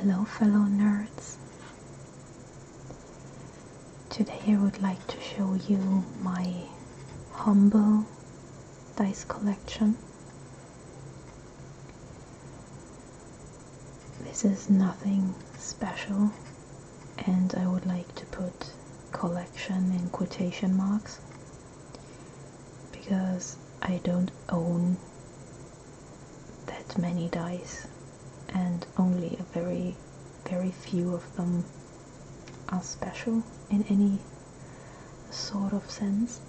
Hello fellow nerds. Today I would like to show you my humble dice collection. This is nothing special, and I would like to put collection in quotation marks because I don't own that many dice, and only a very few of them are special in any sort of sense.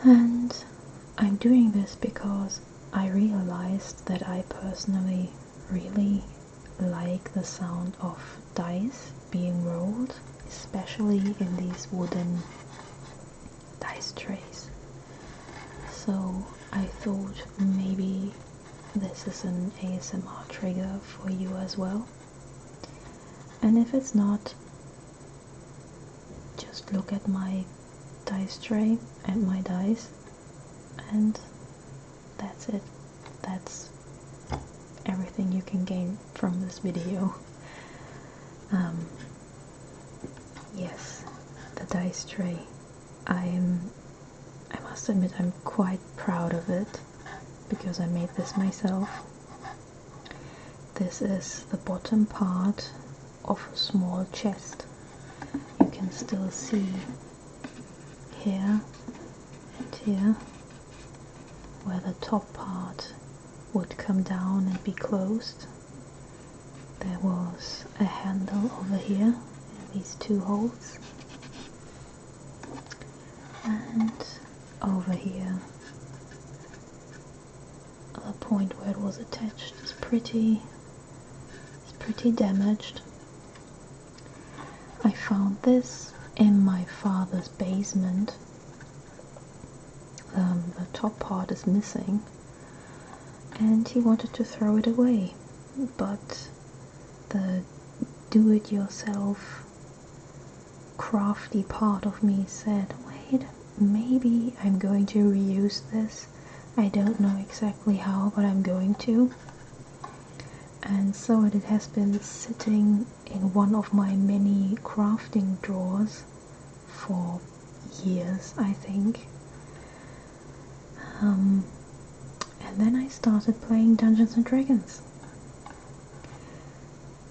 And I'm doing this because I realized that I personally really like the sound of dice being rolled, especially in these wooden dice trays. So I thought maybe this is an ASMR trigger for you as well. And if it's not, just look at my dice tray and my dice, and that's it. That's everything you can gain from this video. Yes, the dice tray. I must admit I'm quite proud of it because I made this myself. This is the bottom part of a small chest. You can still see here and here where the top part would come down and be closed. There was a handle over here in these two holes, and over here the point where it was attached is pretty damaged. I found this in my father's basement. The top part is missing and he wanted to throw it away, but the do-it-yourself crafty part of me said, wait, maybe I'm going to reuse this. I don't know exactly how, but I'm going to. And so it has been sitting in one of my many crafting drawers for years, I think. And then I started playing Dungeons and Dragons.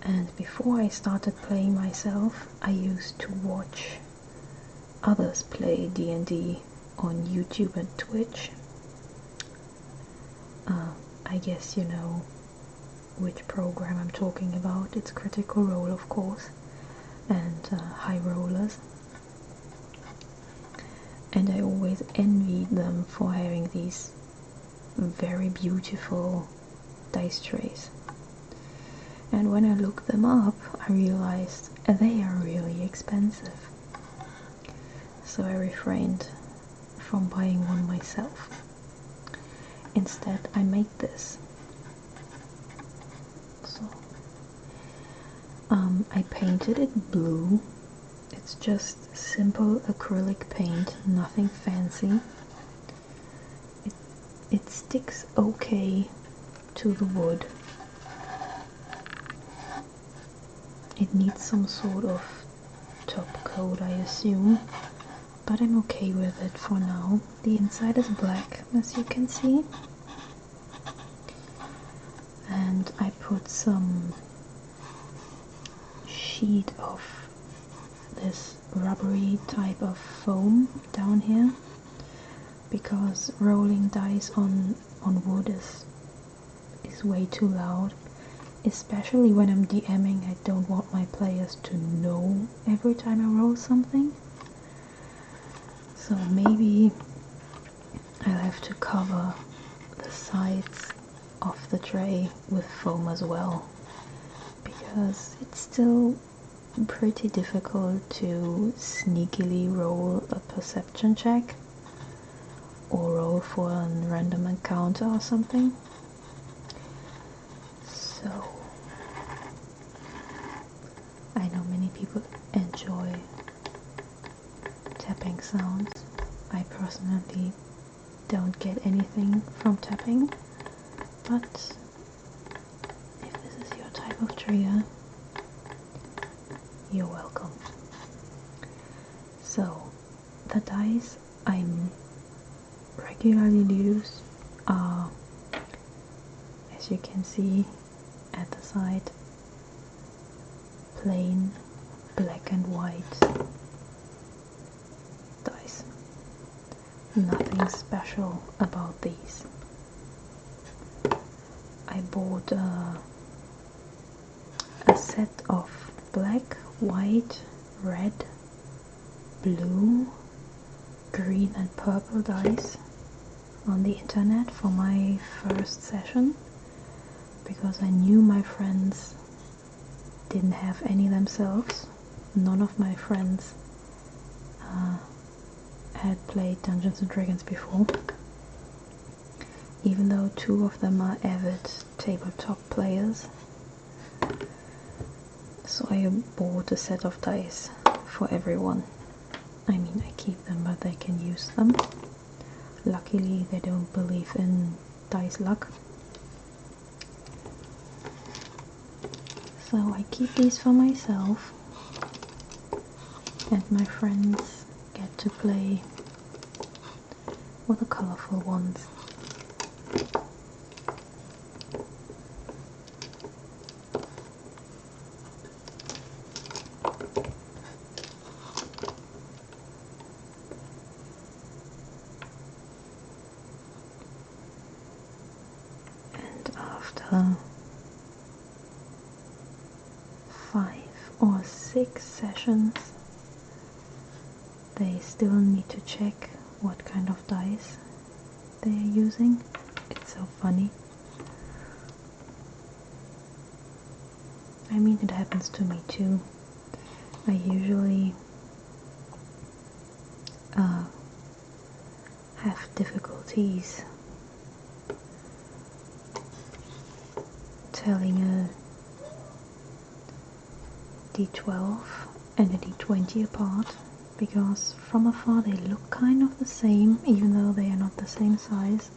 And before I started playing myself, I used to watch others play D&D on YouTube and Twitch. I guess you know which program I'm talking about. It's Critical Role, of course, and High Rollers. And I always envied them for having these very beautiful dice trays. And when I looked them up, I realized they are really expensive. So I refrained from buying one myself. Instead, I made this. So, I painted it blue. It's just simple acrylic paint, nothing fancy. It sticks okay to the wood. It needs some sort of top coat, I assume, but I'm okay with it for now. The inside is black, as you can see. And I put some sheet of this rubbery type of foam down here, because rolling dice on wood is way too loud, especially when I'm DMing. I don't want my players to know every time I roll something. So maybe I'll have to cover the sides of the tray with foam as well, because it's still pretty difficult to sneakily roll a perception check or roll for a random encounter or something. So I know many people enjoy tapping sounds. I personally don't get anything from tapping, but if this is your type type of trigger, you're welcome. So, the dice I regularly use are, as you can see at the side, plain black and white dice. Nothing special about these. I bought a set of black, white, red, blue, green and purple dice on the internet for my first session, because I knew my friends didn't have any themselves. None of my friends had played Dungeons and Dragons before, even though 2 of them are avid tabletop players. So I bought a set of dice for everyone. I mean, I keep them, but they can use them. Luckily, they don't believe in dice luck. So I keep these for myself, and my friends get to play with the colorful ones. And after 5 or 6 sessions, they still need to check what kind of dice they are using. It's so funny. I mean, it happens to me too. I usually have difficulties telling a D12 and a D20 apart, because from afar they look kind of the same, even though they are not the same size.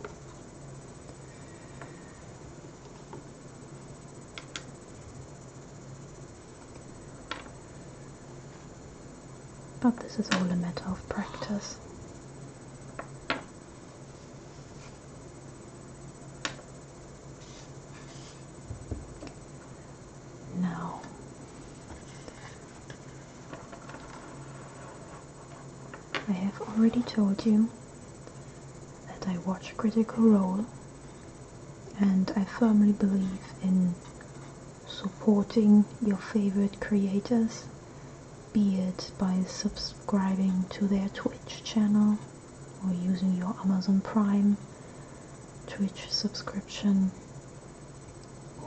But this is all a matter of practice. Now, I have already told you that I watch Critical Role, and I firmly believe in supporting your favorite creators, be it by subscribing to their Twitch channel or using your Amazon Prime Twitch subscription,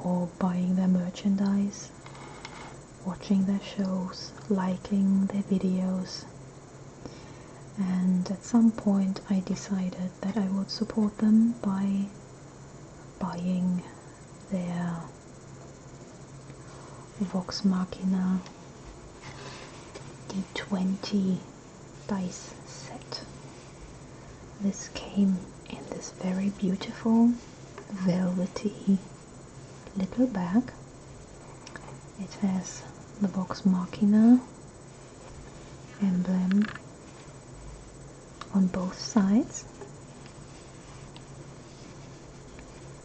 or buying their merchandise, watching their shows, liking their videos. And at some point I decided that I would support them by buying their Vox Machina D20 dice set. This came in this very beautiful velvety little bag. It has the Vox Machina emblem on both sides.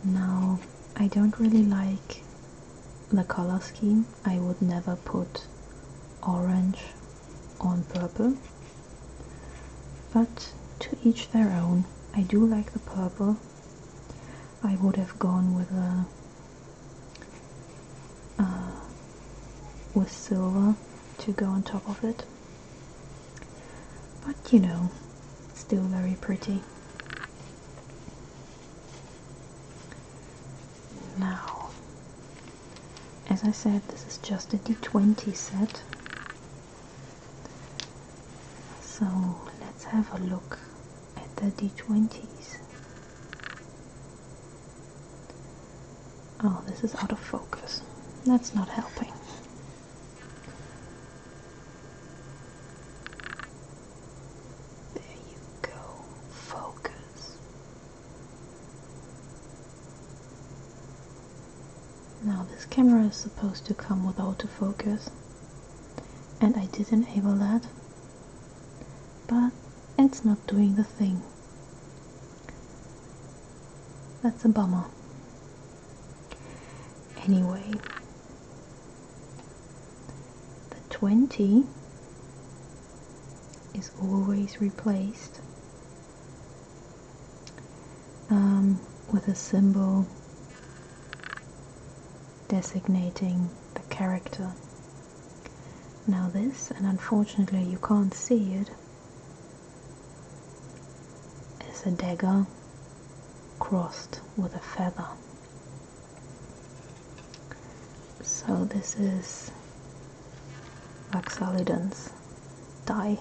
Now, I don't really like the color scheme. I would never put orange on purple, but to each their own. I do like the purple. I would have gone with with silver to go on top of it, but you know, still very pretty. Now, as I said, this is just a D20 set, so let's have a look at the D20s. Oh, this is out of focus. That's not helping. There you go. Focus. Now this camera is supposed to come with autofocus, and I did enable that, but it's not doing the thing. That's a bummer. Anyway, the 20 is always replaced with a symbol designating the character. Now this, and unfortunately you can't see it, is a dagger crossed with a feather. So this is Vaxalidan's die,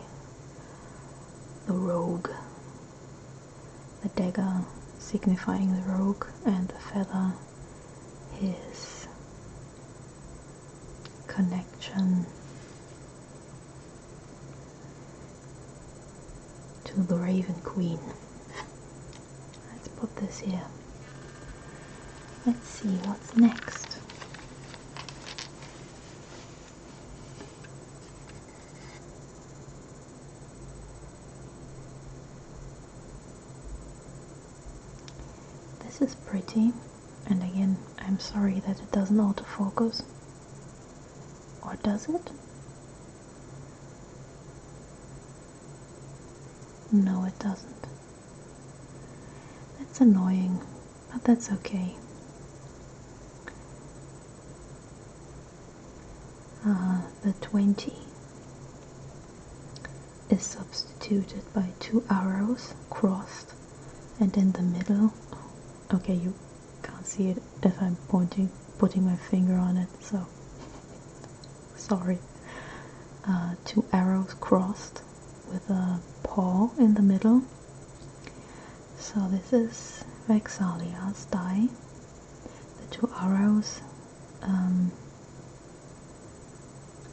the rogue. The dagger signifying the rogue, and the feather his connection to the Raven Queen. Let's put this here. Let's see what's next. This is pretty, and again, I'm sorry that it doesn't autofocus. Or does it? No, it doesn't. That's annoying, but that's okay. The 20 is substituted by 2 arrows crossed, and in the middle, okay, you can't see it if I'm putting my finger on it, so sorry. 2 arrows crossed with a paw in the middle. So this is Vexalia's die. The 2 arrows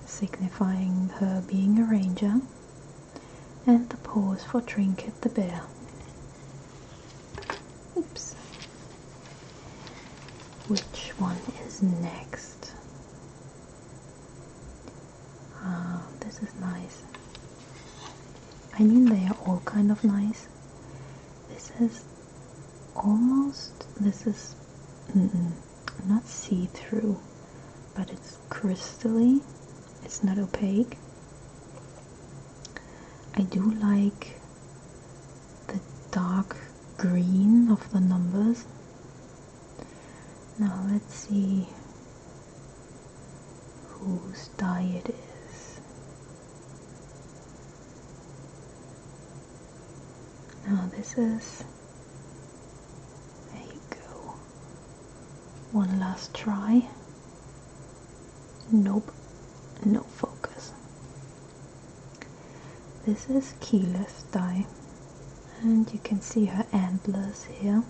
signifying her being a ranger, and the paws for Trinket the bear. Oops. Which one is next? This is nice. I mean, they are all kind of nice. This is not see-through, but it's crystally. It's not opaque. I do like the dark green of the numbers. Now let's see whose die it is. Now this is, there you go. One last try. Nope, no focus. This is Keyleth's die, and you can see her antlers here,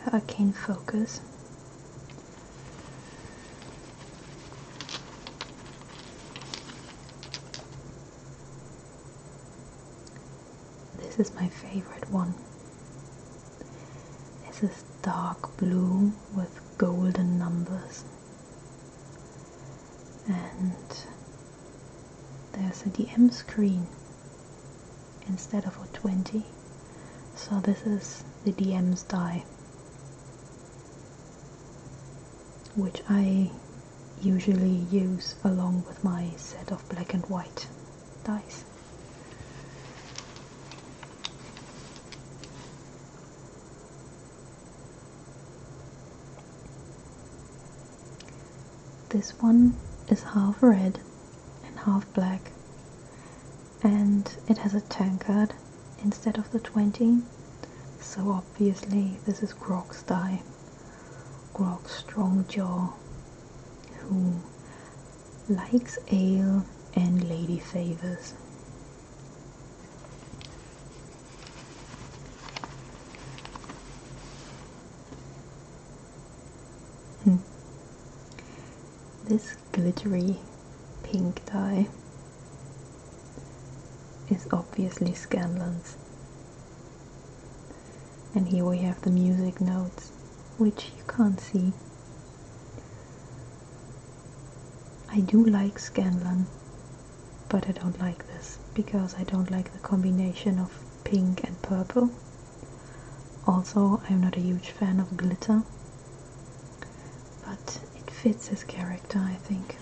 her arcane focus. This is my favorite one. This is dark blue with golden numbers, and there's a DM screen instead of a 20, so this is the DM's die, which I usually use along with my set of black and white dice. This one is half red and half black, and it has a tankard instead of the 20, so obviously this is Grog's die. Grog's strong jaw, who likes ale and lady favors. This glittery pink dye is obviously Scanlon's. And here we have the music notes, which you can't see. I do like Scanlon, but I don't like this because I don't like the combination of pink and purple. Also, I'm not a huge fan of glitter, but it fits his character, I think.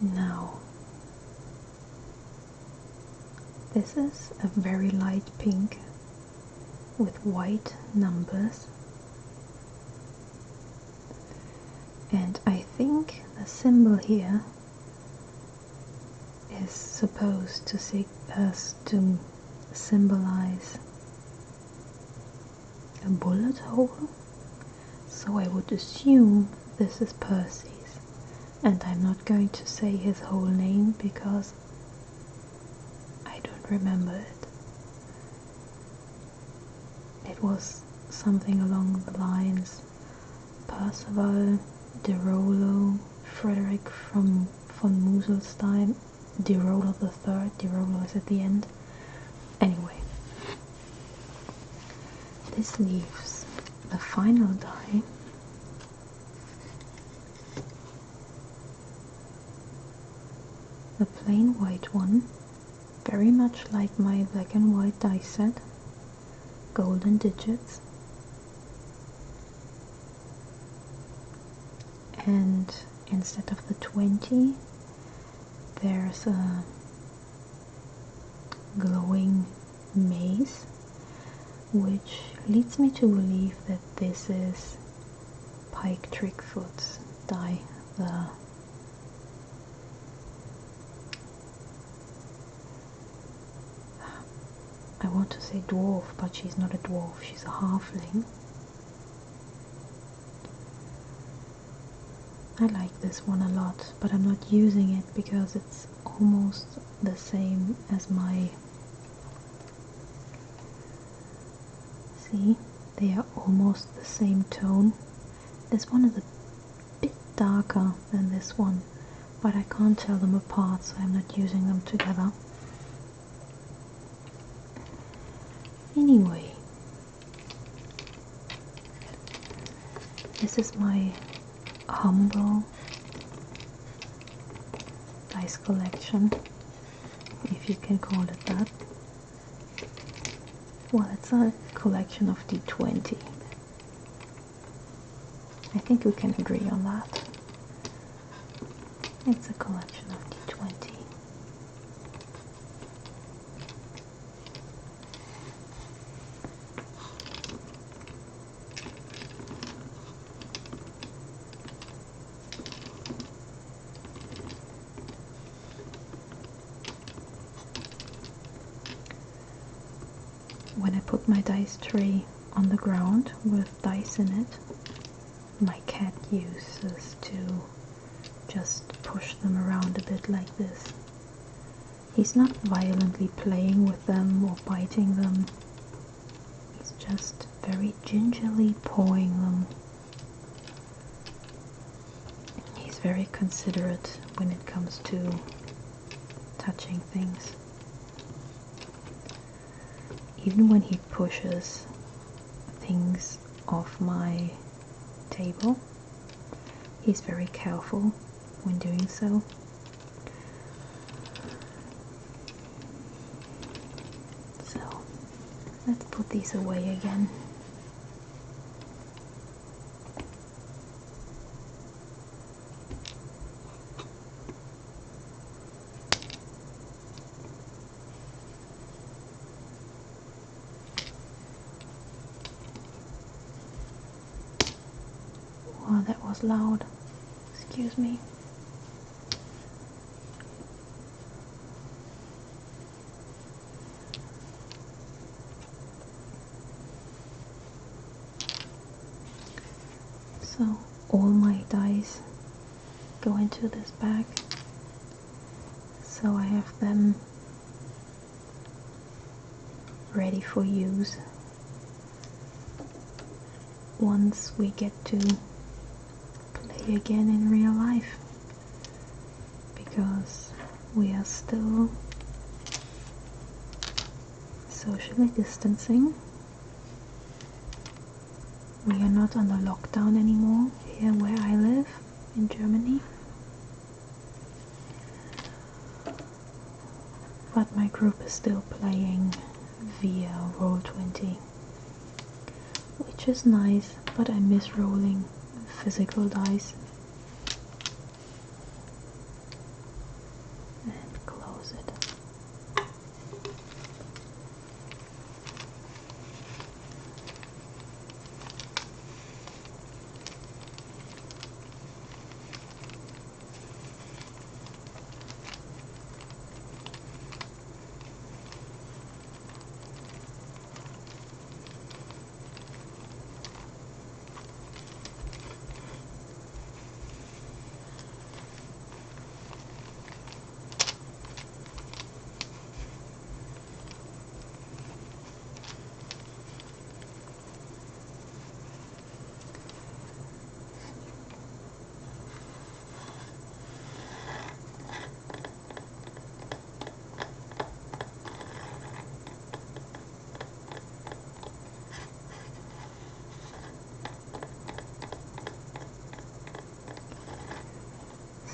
Now, this is a very light pink with white numbers, and I think the symbol here is supposed to symbolize a bullet hole, so I would assume this is Percy's. And I'm not going to say his whole name because I don't remember it. It was something along the lines Percival, de Rollo, Frederick von Muselstein, de Rollo the Third. De Rollo is at the end. Anyway, this leaves the final die. The plain white one, very much like my black and white dice set, golden digits, and instead of the 20 there's a glowing maze, which leads me to believe that this is Pike Trickfoot's die, I want to say dwarf, but she's not a dwarf, she's a halfling. I like this one a lot, but I'm not using it because it's almost the same as my... See, they are almost the same tone. This one is a bit darker than this one, but I can't tell them apart, so I'm not using them together. Anyway, this is my humble dice collection, if you can call it that. Well, it's a collection of D20. I think we can agree on that. It's a collection of D20. When I put my dice tray on the ground with dice in it, my cat uses to just push them around a bit like this. He's not violently playing with them or biting them. He's just very gingerly pawing them. He's very considerate when it comes to touching things. Even when he pushes things off my table, he's very careful when doing so. So, let's put these away again. Wow, that was loud. Excuse me. So all my dice go into this bag, so I have them ready for use once we get to play again in real life, because we are still socially distancing. We are not under lockdown anymore here where I live in Germany. But my group is still playing via Roll20, which is nice, but I miss rolling physical dice. And close it.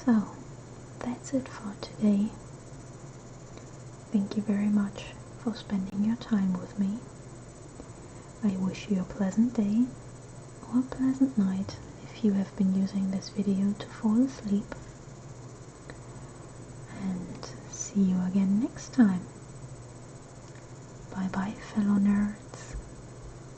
So, that's it for today. Thank you very much for spending your time with me. I wish you a pleasant day or a pleasant night if you have been using this video to fall asleep. And see you again next time. Bye bye, fellow nerds.